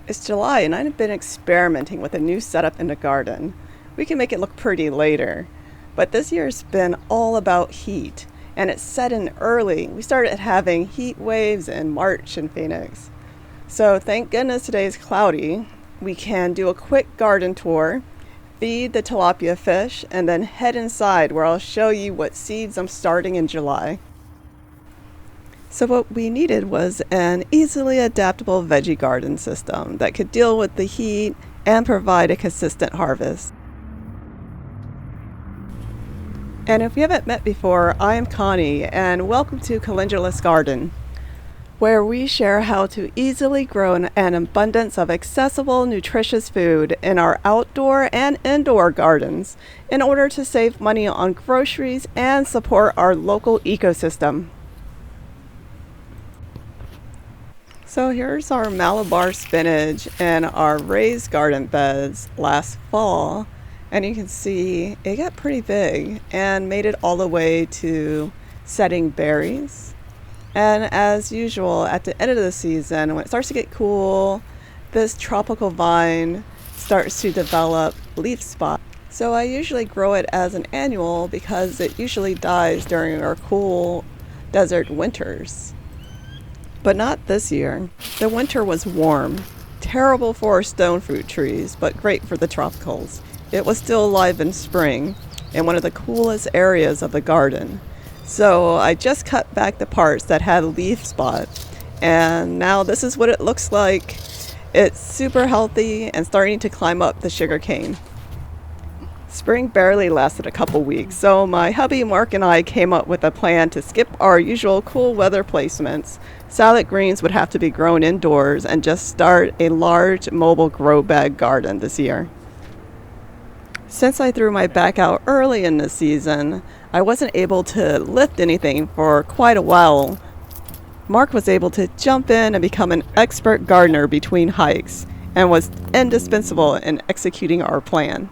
It's July and I've been experimenting with a new setup in the garden. We can make it look pretty later, but this year's been all about heat, and it's set in early. We started having heat waves in March in Phoenix. So thank goodness today is cloudy. We can do a quick garden tour, feed the tilapia fish, and then head inside where I'll show you what seeds I'm starting in July. So what we needed was an easily adaptable veggie garden system that could deal with the heat and provide a consistent harvest. And if we haven't met before, I am Connie, and welcome to Calendula's Garden, where we share how to easily grow an abundance of accessible, nutritious food in our outdoor and indoor gardens in order to save money on groceries and support our local ecosystem. So here's our Malabar spinach in our raised garden beds last fall. And you can see it got pretty big and made it all the way to setting berries. And as usual, at the end of the season, when it starts to get cool, this tropical vine starts to develop leaf spot. So I usually grow it as an annual because it usually dies during our cool desert winters. But not this year. The winter was warm, terrible for our stone fruit trees, but great for the tropicals. It was still alive in spring in one of the coolest areas of the garden. So I just cut back the parts that had leaf spot, and now this is what it looks like. It's super healthy and starting to climb up the sugar cane. Spring barely lasted a couple weeks, so my hubby Mark and I came up with a plan to skip our usual cool weather placements. Salad greens would have to be grown indoors and just start a large mobile grow bag garden this year. Since I threw my back out early in the season, I wasn't able to lift anything for quite a while. Mark was able to jump in and become an expert gardener between hikes and was indispensable in executing our plan.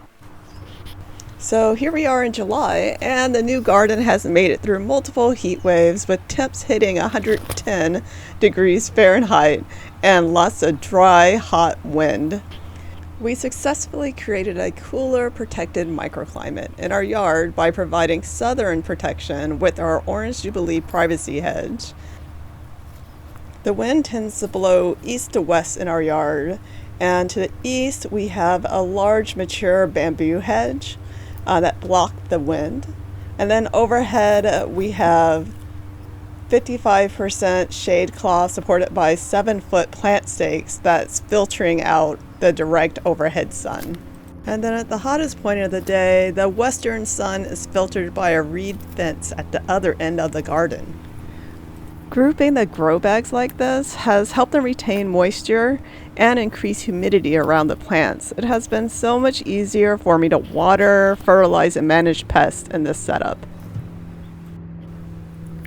So here we are in July, and the new garden has made it through multiple heat waves with temps hitting 110 degrees Fahrenheit and lots of dry, hot wind. We successfully created a cooler, protected microclimate in our yard by providing southern protection with our Orange Jubilee privacy hedge. The wind tends to blow east to west in our yard, and to the east we have a large mature bamboo hedge that block the wind. And then overhead we have 55% shade cloth supported by 7-foot plant stakes that's filtering out the direct overhead sun. And then at the hottest point of the day, the western sun is filtered by a reed fence at the other end of the garden. Grouping the grow bags like this has helped them retain moisture and increase humidity around the plants. It has been so much easier for me to water, fertilize, and manage pests in this setup.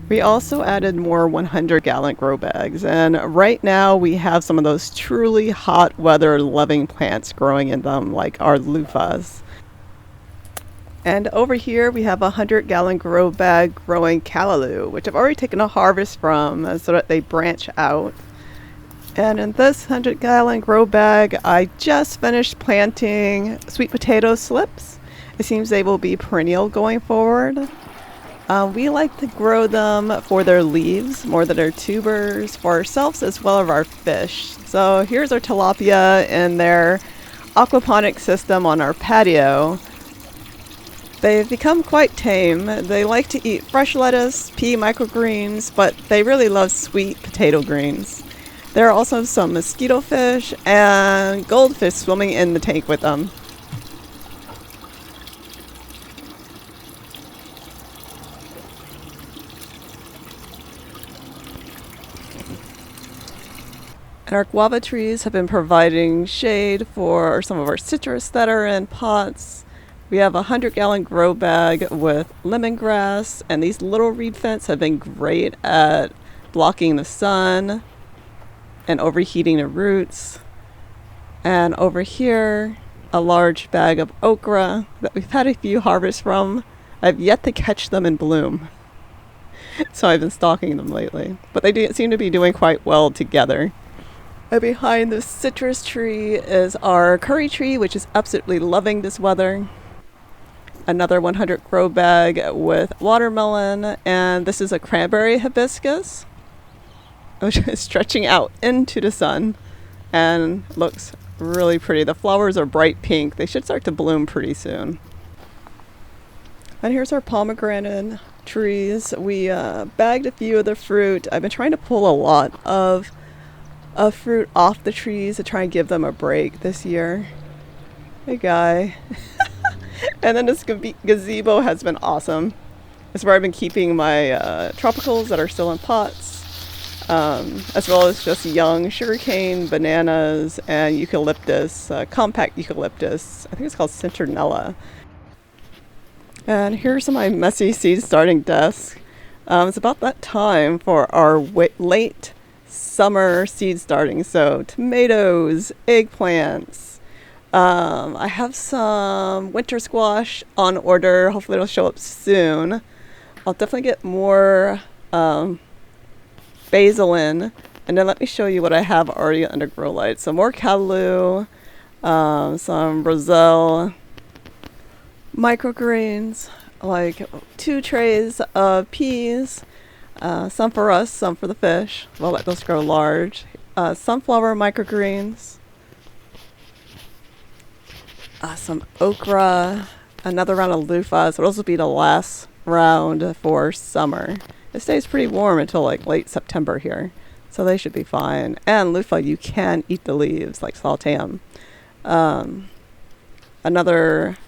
We also added more 100-gallon grow bags, and right now we have some of those truly hot weather loving plants growing in them, like our Luffas. And over here we have a 100-gallon grow bag growing Callaloo, which I've already taken a harvest from so that they branch out. And in this 100-gallon grow bag, I just finished planting sweet potato slips. It seems they will be perennial going forward. We like to grow them for their leaves more than their tubers, for ourselves as well as our fish. So here's our tilapia in their aquaponics system on our patio. They've become quite tame. They like to eat fresh lettuce, pea microgreens, but they really love sweet potato greens. There are also some mosquito fish and goldfish swimming in the tank with them. And our guava trees have been providing shade for some of our citrus that are in pots. We have a 100-gallon grow bag with lemongrass, and these little reed fence have been great at blocking the sun and overheating the roots. And over here, a large bag of okra that we've had a few harvests from. I've yet to catch them in bloom, so I've been stalking them lately. But they seem to be doing quite well together. And behind the citrus tree is our curry tree, which is absolutely loving this weather. Another 100 grow bag with watermelon, and this is a cranberry hibiscus, which is stretching out into the sun and looks really pretty. The flowers are bright pink. They should start to bloom pretty soon. And here's our pomegranate trees. We bagged a few of the fruit. I've been trying to pull a lot of fruit off the trees to try and give them a break this year. Hey guy. And then this gazebo has been awesome. It's where I've been keeping my tropicals that are still in pots, as well as just young sugarcane, bananas, and eucalyptus, compact eucalyptus. I think it's called citronella. And here's my messy seed starting desk. It's about that time for our late summer seed starting. So tomatoes, eggplants. I have some winter squash on order. Hopefully it'll show up soon. I'll definitely get more basil in. And then let me show you what I have already under grow light. So more Callaloo, some Basil, microgreens, like 2 trays of peas, some for us, some for the fish. We'll let those grow large. Sunflower microgreens, some okra, another round of Luffa. So those will be the last round for summer. It stays pretty warm until like late September here, so they should be fine. And Luffa, you can eat the leaves, like saute them. Another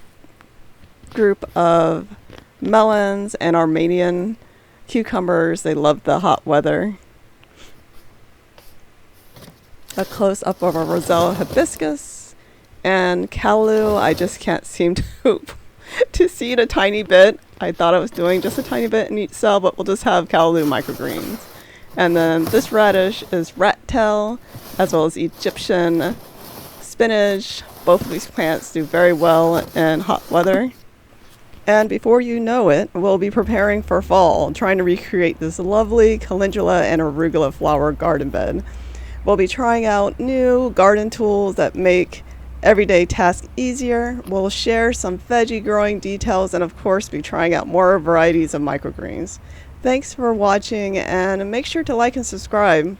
group of melons and Armenian cucumbers. They love the hot weather. A close-up of a roselle hibiscus and Callaloo. I just can't seem to seed a tiny bit. I thought I was doing just a tiny bit in each cell, but we'll just have Callaloo microgreens. And then this radish is rat tail, as well as Egyptian spinach. Both of these plants do very well in hot weather. And before you know it, we'll be preparing for fall, trying to recreate this lovely calendula and arugula flower garden bed. We'll be trying out new garden tools that make everyday tasks easier. We'll share some veggie growing details and of course be trying out more varieties of microgreens. Thanks for watching and make sure to like and subscribe.